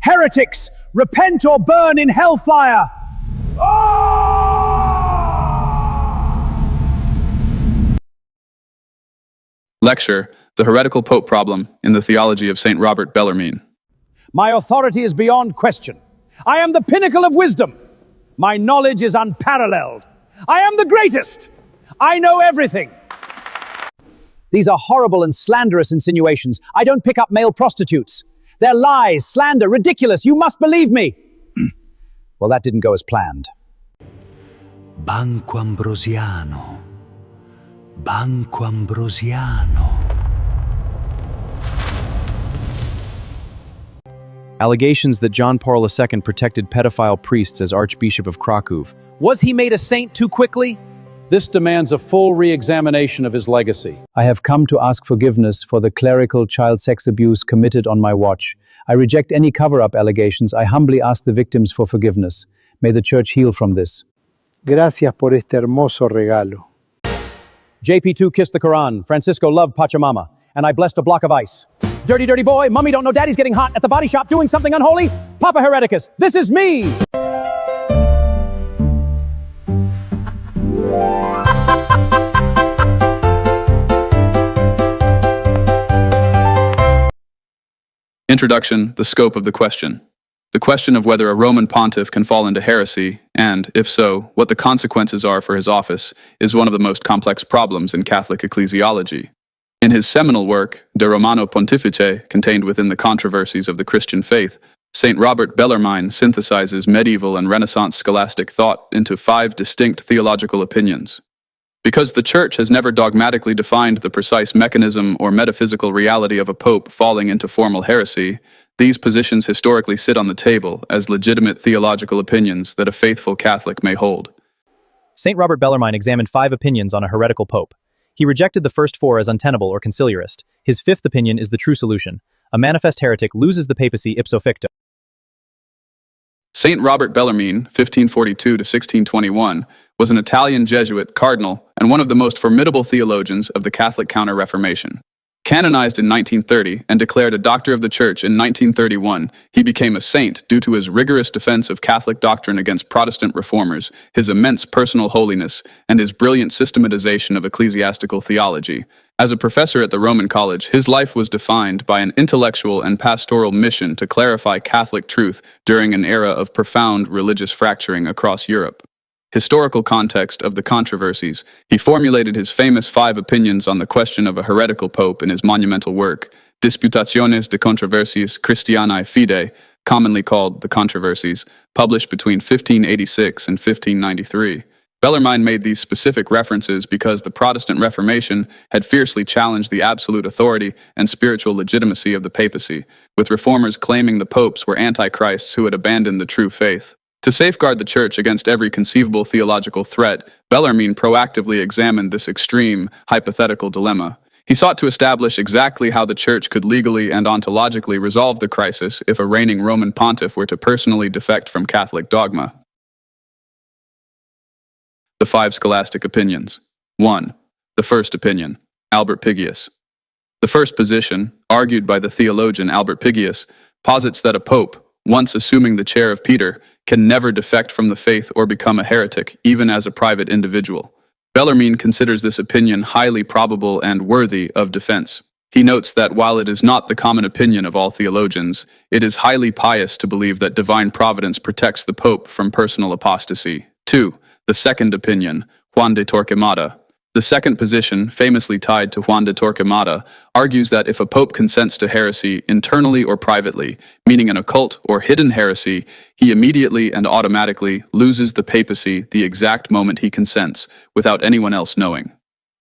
Heretics, repent or burn in hellfire! Lecture, The Heretical Pope Problem in the Theology of St. Robert Bellarmine. My authority is beyond question. I am the pinnacle of wisdom. My knowledge is unparalleled. I am the greatest. I know everything. These are horrible and slanderous insinuations. I don't pick up male prostitutes. They're lies, slander, ridiculous. You must believe me. Well, that didn't go as planned. Banco Ambrosiano. Banco Ambrosiano. Allegations that John Paul II protected pedophile priests as Archbishop of Krakow. Was he made a saint too quickly? This demands a full re-examination of his legacy. I have come to ask forgiveness for the clerical child sex abuse committed on my watch. I reject any cover-up allegations. I humbly ask the victims for forgiveness. May the Church heal from this. Gracias por este hermoso regalo. JP2 kissed the Quran. Francisco loved Pachamama. And I blessed a block of ice. Dirty, dirty boy, mommy don't know daddy's getting hot at the body shop doing something unholy? Papa Hereticus, this is me! Introduction, the scope of the question. The question of whether a Roman pontiff can fall into heresy, and, if so, what the consequences are for his office, is one of the most complex problems in Catholic ecclesiology. In his seminal work, De Romano Pontifice, contained within the controversies of the Christian faith, St. Robert Bellarmine synthesizes medieval and Renaissance scholastic thought into 5 distinct theological opinions. Because the Church has never dogmatically defined the precise mechanism or metaphysical reality of a pope falling into formal heresy, these positions historically sit on the table as legitimate theological opinions that a faithful Catholic may hold. St. Robert Bellarmine examined 5 opinions on a heretical pope. He rejected the first 4 as untenable or conciliarist. His 5th opinion is the true solution. A manifest heretic loses the papacy ipso facto. St. Robert Bellarmine, 1542 to 1621, was an Italian Jesuit cardinal and one of the most formidable theologians of the Catholic Counter-Reformation. Canonized in 1930 and declared a Doctor of the Church in 1931, he became a saint due to his rigorous defense of Catholic doctrine against Protestant reformers, his immense personal holiness, and his brilliant systematization of ecclesiastical theology. As a professor at the Roman College, his life was defined by an intellectual and pastoral mission to clarify Catholic truth during an era of profound religious fracturing across Europe. Historical context of the controversies, he formulated his famous 5 opinions on the question of a heretical pope in his monumental work, Disputationes de Controversiis Christianae Fide, commonly called The Controversies, published between 1586 and 1593. Bellarmine made these specific references because the Protestant Reformation had fiercely challenged the absolute authority and spiritual legitimacy of the papacy, with reformers claiming the popes were antichrists who had abandoned the true faith. To safeguard the Church against every conceivable theological threat, Bellarmine proactively examined this extreme, hypothetical dilemma. He sought to establish exactly how the Church could legally and ontologically resolve the crisis if a reigning Roman pontiff were to personally defect from Catholic dogma. The 5 scholastic opinions. 1. The first opinion, Albert Pigius. The first position, argued by the theologian Albert Pigius, posits that a pope, once assuming the chair of Peter, can never defect from the faith or become a heretic, even as a private individual. Bellarmine considers this opinion highly probable and worthy of defense. He notes that while it is not the common opinion of all theologians, it is highly pious to believe that divine providence protects the pope from personal apostasy. 2. The second opinion, Juan de Torquemada. The second position, famously tied to Juan de Torquemada, argues that if a pope consents to heresy internally or privately, meaning an occult or hidden heresy, he immediately and automatically loses the papacy the exact moment he consents, without anyone else knowing.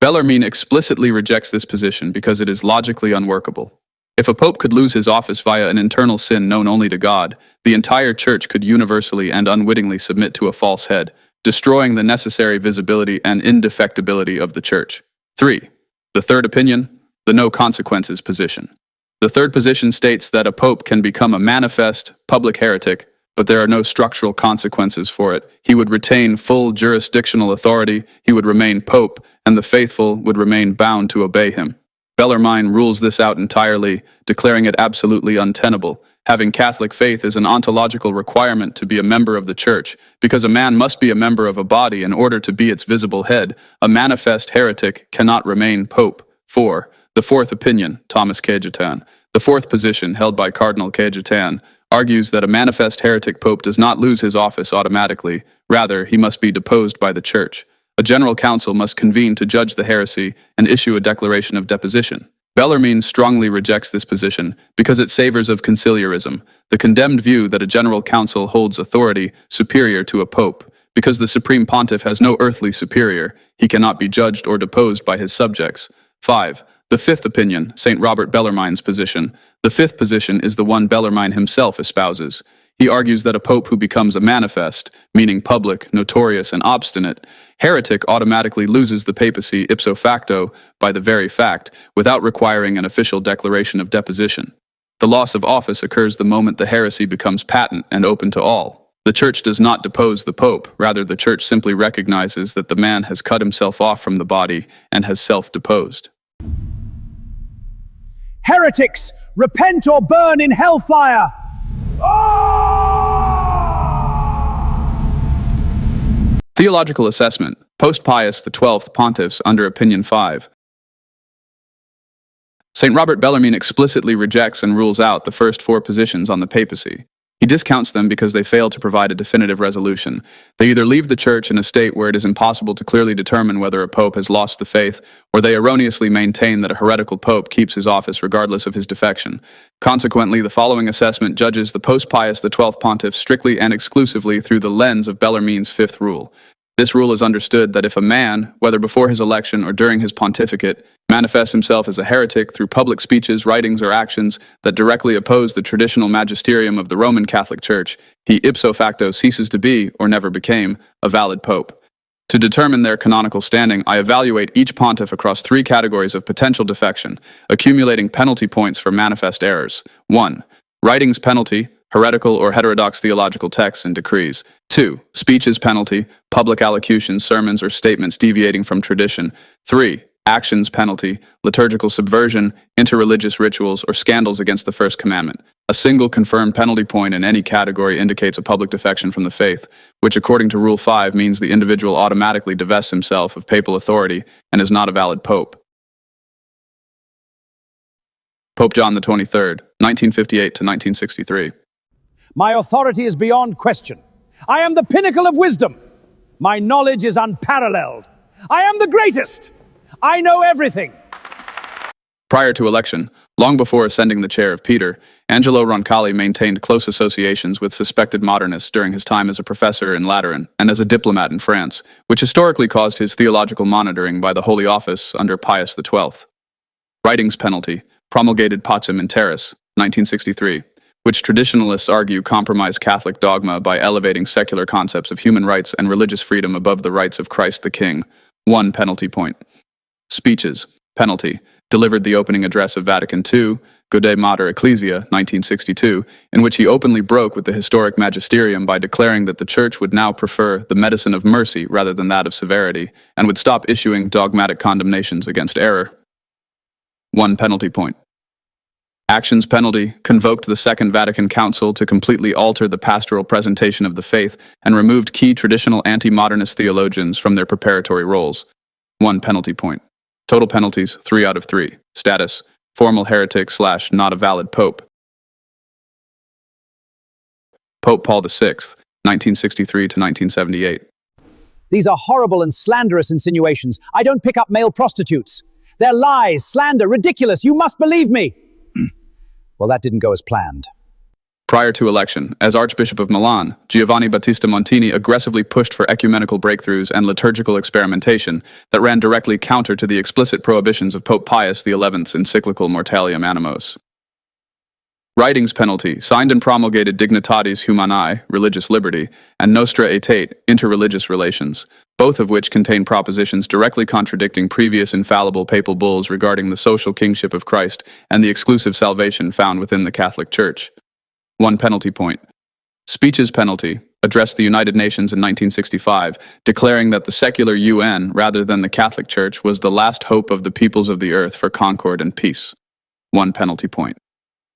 Bellarmine explicitly rejects this position because it is logically unworkable. If a pope could lose his office via an internal sin known only to God, the entire Church could universally and unwittingly submit to a false head, destroying the necessary visibility and indefectibility of the Church. 3. The third opinion, the no consequences position. The third position states that a pope can become a manifest, public heretic, but there are no structural consequences for it. He would retain full jurisdictional authority, he would remain pope, and the faithful would remain bound to obey him. Bellarmine rules this out entirely, declaring it absolutely untenable. Having Catholic faith is an ontological requirement to be a member of the Church, because a man must be a member of a body in order to be its visible head. A manifest heretic cannot remain pope. 4. The fourth opinion, Thomas Cajetan. The fourth position, held by Cardinal Cajetan, argues that a manifest heretic pope does not lose his office automatically. Rather, he must be deposed by the Church. A general council must convene to judge the heresy and issue a declaration of deposition. Bellarmine strongly rejects this position because it savors of conciliarism, the condemned view that a general council holds authority superior to a pope. Because the supreme pontiff has no earthly superior, he cannot be judged or deposed by his subjects. 5. The fifth opinion, St. Robert Bellarmine's position. The fifth position is the one Bellarmine himself espouses. He argues that a pope who becomes a manifest, meaning public, notorious, and obstinate, heretic automatically loses the papacy ipso facto by the very fact, without requiring an official declaration of deposition. The loss of office occurs the moment the heresy becomes patent and open to all. The Church does not depose the pope, rather the Church simply recognizes that the man has cut himself off from the body and has self-deposed. Heretics, repent or burn in hellfire! Theological assessment, post-Pius XII pontiffs under Opinion 5. St. Robert Bellarmine explicitly rejects and rules out the first four positions on the papacy. He discounts them because they fail to provide a definitive resolution. They either leave the Church in a state where it is impossible to clearly determine whether a pope has lost the faith, or they erroneously maintain that a heretical pope keeps his office regardless of his defection. Consequently, the following assessment judges the post-Pius XII pontiff strictly and exclusively through the lens of Bellarmine's fifth rule. This rule is understood that if a man, whether before his election or during his pontificate, manifests himself as a heretic through public speeches, writings, or actions that directly oppose the traditional magisterium of the Roman Catholic Church, he ipso facto ceases to be, or never became, a valid pope. To determine their canonical standing, I evaluate each pontiff across three categories of potential defection, accumulating penalty points for manifest errors. 1. Writings penalty, heretical or heterodox theological texts and decrees. 2. Speeches penalty, public allocutions, sermons, or statements deviating from tradition. 3. Actions penalty, liturgical subversion, interreligious rituals, or scandals against the first commandment. A single confirmed penalty point in any category indicates a public defection from the faith, which according to Rule 5 means the individual automatically divests himself of papal authority and is not a valid pope. Pope John the 23rd, 1958 to 1963. My authority is beyond question. I am the pinnacle of wisdom. My knowledge is unparalleled. I am the greatest. I know everything. Prior to election, long before ascending the chair of Peter, Angelo Roncalli maintained close associations with suspected modernists during his time as a professor in Lateran and as a diplomat in France, which historically caused his theological monitoring by the Holy Office under Pius XII. Writings penalty, promulgated Pacem in Terris, 1963. Which traditionalists argue compromise Catholic dogma by elevating secular concepts of human rights and religious freedom above the rights of Christ the King. 1 penalty point. Speeches, penalty, delivered the opening address of Vatican II, Gaudet Mater Ecclesia, 1962, in which he openly broke with the historic Magisterium by declaring that the Church would now prefer the medicine of mercy rather than that of severity, and would stop issuing dogmatic condemnations against error. 1 penalty point. Actions penalty, convoked the Second Vatican Council to completely alter the pastoral presentation of the faith and removed key traditional anti-modernist theologians from their preparatory roles. 1 penalty point. Total penalties, 3 out of 3. Status, formal heretic / not a valid pope. Pope Paul VI, 1963 to 1978. These are horrible and slanderous insinuations. I don't pick up male prostitutes. They're lies, slander, ridiculous. You must believe me. Well, that didn't go as planned. Prior to election, as Archbishop of Milan, Giovanni Battista Montini aggressively pushed for ecumenical breakthroughs and liturgical experimentation that ran directly counter to the explicit prohibitions of Pope Pius XI's encyclical Mortalium Animos. Writings penalty, signed and promulgated Dignitatis Humanae, religious liberty, and Nostra Aetate, interreligious relations, both of which contain propositions directly contradicting previous infallible papal bulls regarding the social kingship of Christ and the exclusive salvation found within the Catholic Church. 1 penalty point. Speeches penalty, addressed the United Nations in 1965, declaring that the secular UN, rather than the Catholic Church, was the last hope of the peoples of the earth for concord and peace. 1 penalty point.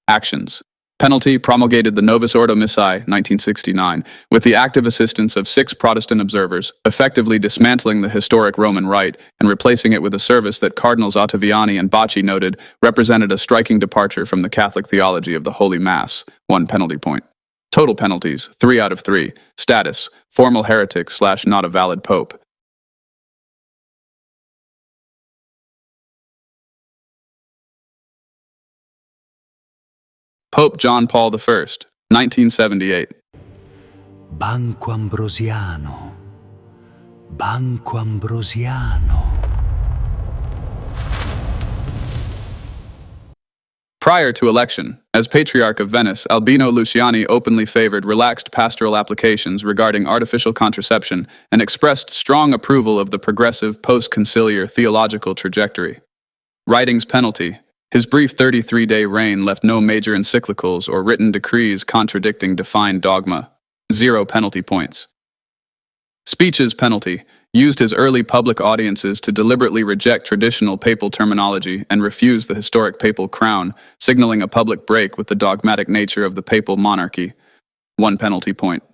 Actions. Penalty promulgated the Novus Ordo Missae, 1969, with the active assistance of 6 Protestant observers, effectively dismantling the historic Roman Rite and replacing it with a service that Cardinals Ottaviani and Bacci noted represented a striking departure from the Catholic theology of the Holy Mass. 1 penalty point. Total penalties, 3 out of 3. Status, formal heretic / not a valid pope. Pope John Paul I, 1978. Banco Ambrosiano. Banco Ambrosiano. Prior to election, as Patriarch of Venice, Albino Luciani openly favored relaxed pastoral applications regarding artificial contraception and expressed strong approval of the progressive post-conciliar theological trajectory. Writings penalty. His brief 33-day reign left no major encyclicals or written decrees contradicting defined dogma. 0 penalty points. Speeches penalty. Used his early public audiences to deliberately reject traditional papal terminology and refuse the historic papal crown, signaling a public break with the dogmatic nature of the papal monarchy. 1 penalty point.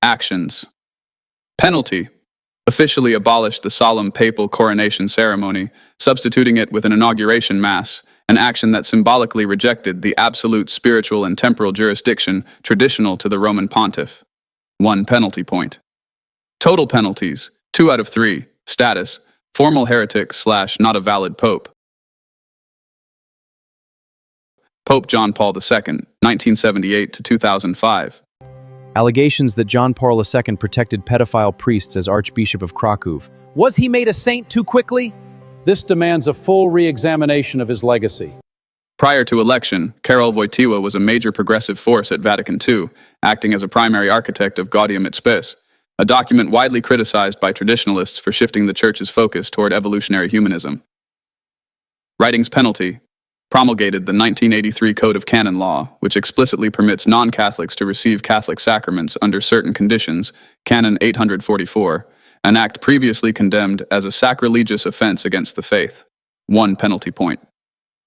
Actions. Penalty. Officially abolished the solemn papal coronation ceremony, substituting it with an inauguration mass, an action that symbolically rejected the absolute spiritual and temporal jurisdiction traditional to the Roman pontiff. 1 penalty point. Total penalties, 2 out of 3. Status, formal heretic / not a valid pope. Pope John Paul II, 1978 to 2005. Allegations that John Paul II protected pedophile priests as Archbishop of Krakow. Was he made a saint too quickly? This demands a full re-examination of his legacy. Prior to election, Karol Wojtyła was a major progressive force at Vatican II, acting as a primary architect of Gaudium et Spes, a document widely criticized by traditionalists for shifting the Church's focus toward evolutionary humanism. Writings penalty. Promulgated the 1983 Code of Canon Law, which explicitly permits non-Catholics to receive Catholic sacraments under certain conditions, Canon 844, an act previously condemned as a sacrilegious offense against the faith. 1 penalty point.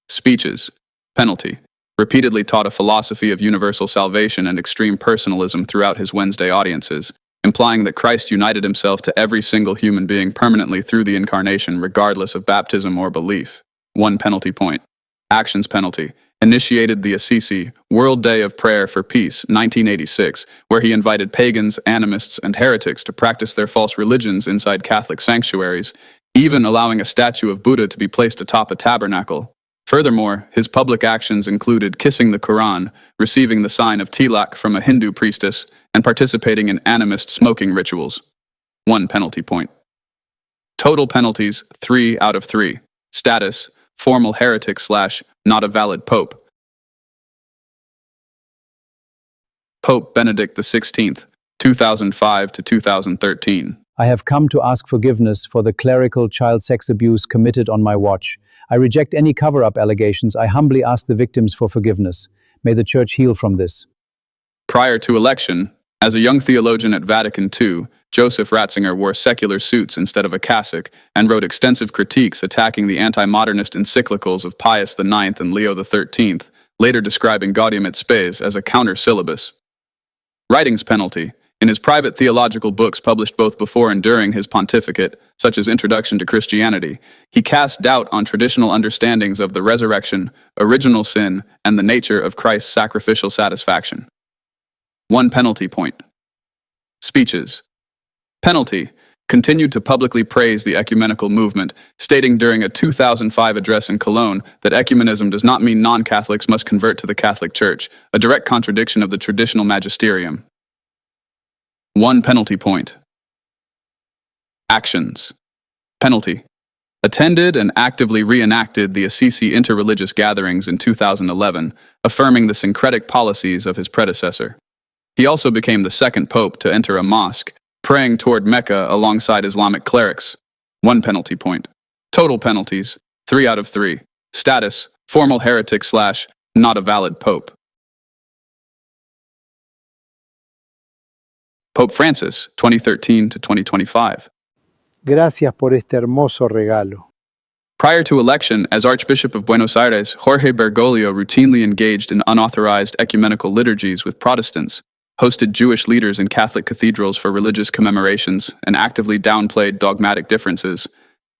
Speeches. Penalty. Repeatedly taught a philosophy of universal salvation and extreme personalism throughout his Wednesday audiences, implying that Christ united himself to every single human being permanently through the incarnation regardless of baptism or belief. 1 penalty point. Actions penalty. Initiated the Assisi World Day of Prayer for Peace, 1986, where he invited pagans, animists, and heretics to practice their false religions inside Catholic sanctuaries, even allowing a statue of Buddha to be placed atop a tabernacle. Furthermore, his public actions included kissing the Quran, receiving the sign of tilak from a Hindu priestess, and participating in animist smoking rituals. 1 penalty point. Total penalties, 3 out of 3. Status, formal heretic / not a valid pope. Pope Benedict XVI, 2005 to 2013. I have come to ask forgiveness for the clerical child sex abuse committed on my watch. I reject any cover-up allegations. I humbly ask the victims for forgiveness. May the Church heal from this. Prior to election, as a young theologian at Vatican II, Joseph Ratzinger wore secular suits instead of a cassock and wrote extensive critiques attacking the anti-modernist encyclicals of Pius IX and Leo XIII, later describing Gaudium et Spes as a counter-syllabus. Writings penalty. In his private theological books published both before and during his pontificate, such as Introduction to Christianity, he cast doubt on traditional understandings of the resurrection, original sin, and the nature of Christ's sacrificial satisfaction. 1 penalty point. Speeches. Penalty. Continued to publicly praise the ecumenical movement, stating during a 2005 address in Cologne that ecumenism does not mean non-Catholics must convert to the Catholic Church, a direct contradiction of the traditional Magisterium. 1 penalty point. Actions. Penalty. Attended and actively reenacted the Assisi interreligious gatherings in 2011, affirming the syncretic policies of his predecessor. He also became the second pope to enter a mosque, praying toward Mecca alongside Islamic clerics. 1 penalty point. Total penalties, 3 out of 3. Status, formal heretic / not a valid pope. Pope Francis, 2013 to 2025. Gracias por este hermoso regalo. Prior to election, as Archbishop of Buenos Aires, Jorge Bergoglio routinely engaged in unauthorized ecumenical liturgies with Protestants, hosted Jewish leaders in Catholic cathedrals for religious commemorations, and actively downplayed dogmatic differences.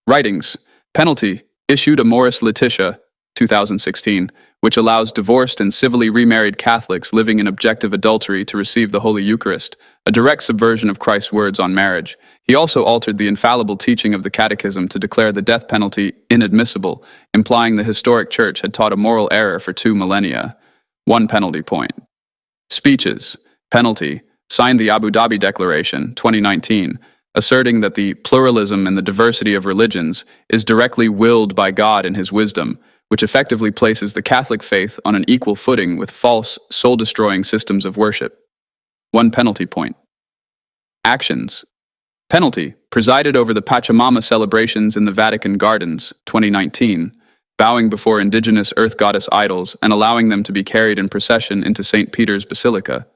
Writings. Penalty. Issued Amoris Laetitia, 2016, which allows divorced and civilly remarried Catholics living in objective adultery to receive the Holy Eucharist, a direct subversion of Christ's words on marriage. He also altered the infallible teaching of the Catechism to declare the death penalty inadmissible, implying the historic Church had taught a moral error for 2 millennia. 1 penalty point. Speeches. Penalty. Signed the Abu Dhabi Declaration, 2019, asserting that the pluralism and the diversity of religions is directly willed by God in His wisdom, which effectively places the Catholic faith on an equal footing with false, soul-destroying systems of worship. 1 penalty point. Actions. Penalty. Presided over the Pachamama celebrations in the Vatican Gardens, 2019, bowing before indigenous earth goddess idols and allowing them to be carried in procession into St. Peter's Basilica.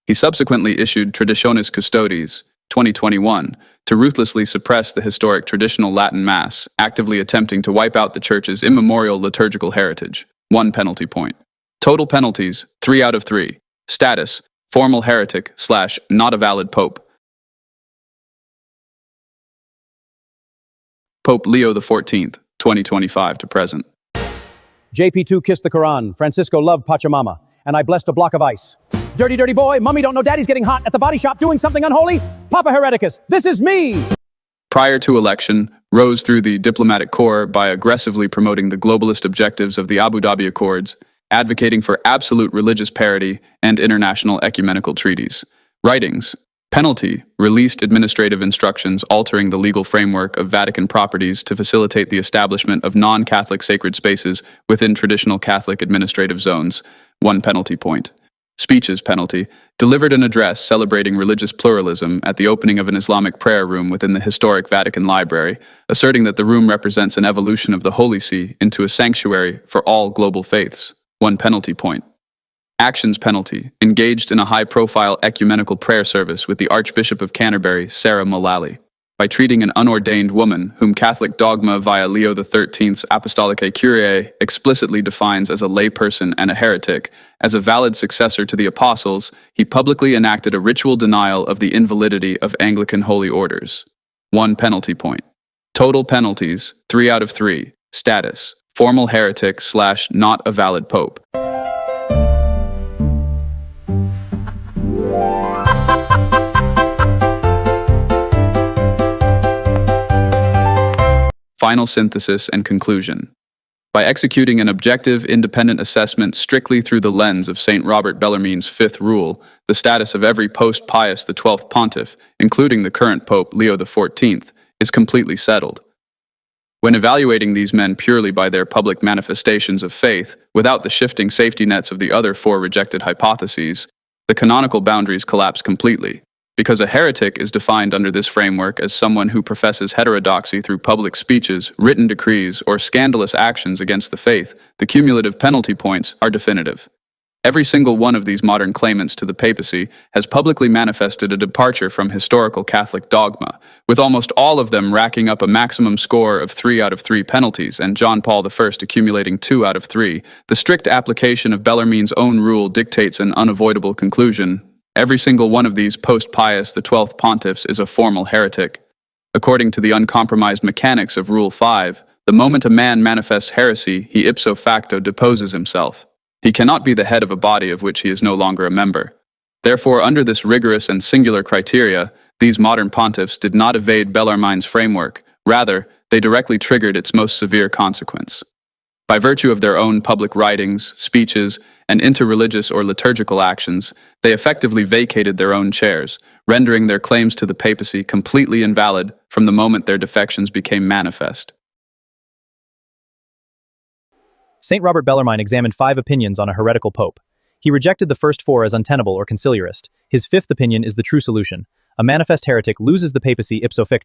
He subsequently issued Traditionis Custodes, 2021, to ruthlessly suppress the historic traditional Latin Mass, actively attempting to wipe out the Church's immemorial liturgical heritage. 1 penalty point. Total penalties, 3 out of 3. Status, formal heretic / not a valid pope. Pope Leo XIV, 2025 to present. JP2 kissed the Quran, Francisco loved Pachamama, and I blessed a block of ice. Dirty, dirty boy, mommy don't know daddy's getting hot at the body shop doing something unholy. Papa Hereticus, this is me! Prior to election, rose through the diplomatic corps by aggressively promoting the globalist objectives of the Abu Dhabi Accords, advocating for absolute religious parity and international ecumenical treaties. Writings. Penalty. Released administrative instructions altering the legal framework of Vatican properties to facilitate the establishment of non-Catholic sacred spaces within traditional Catholic administrative zones. 1 penalty point. Speeches. Penalty. Delivered an address celebrating religious pluralism at the opening of an Islamic prayer room within the historic Vatican Library, asserting that the room represents an evolution of the Holy See into a sanctuary for all global faiths. 1 penalty point. Actions. Penalty. Engaged in a high-profile ecumenical prayer service with the Archbishop of Canterbury, Sarah Mullally, by treating an unordained woman, whom Catholic dogma via Leo XIII's Apostolicae Curiae explicitly defines as a layperson and a heretic. As a valid successor to the apostles, he publicly enacted a ritual denial of the invalidity of Anglican holy orders. 1 penalty point. Total penalties, 3 out of 3. Status. Formal heretic / not a valid pope. Final synthesis and conclusion. By executing an objective, independent assessment strictly through the lens of St. Robert Bellarmine's fifth rule, the status of every post-Pius XII pontiff, including the current Pope Leo XIV, is completely settled. When evaluating these men purely by their public manifestations of faith, without the shifting safety nets of the other 4 rejected hypotheses, the canonical boundaries collapse completely. Because a heretic is defined under this framework as someone who professes heterodoxy through public speeches, written decrees, or scandalous actions against the faith, the cumulative penalty points are definitive. Every single one of these modern claimants to the papacy has publicly manifested a departure from historical Catholic dogma, with almost all of them racking up a maximum score of 3 out of 3 penalties and John Paul I accumulating 2 out of 3. The strict application of Bellarmine's own rule dictates an unavoidable conclusion. Every single one of these post-Pius XII pontiffs is a formal heretic. According to the uncompromised mechanics of Rule 5, the moment a man manifests heresy, he ipso facto deposes himself. He cannot be the head of a body of which he is no longer a member. Therefore, under this rigorous and singular criteria, these modern pontiffs did not evade Bellarmine's framework. Rather, they directly triggered its most severe consequence. By virtue of their own public writings, speeches, and interreligious or liturgical actions, they effectively vacated their own chairs, rendering their claims to the papacy completely invalid from the moment their defections became manifest. St. Robert Bellarmine examined 5 opinions on a heretical pope. He rejected the first 4 as untenable or conciliarist. His 5th opinion is the true solution. A manifest heretic loses the papacy ipso facto.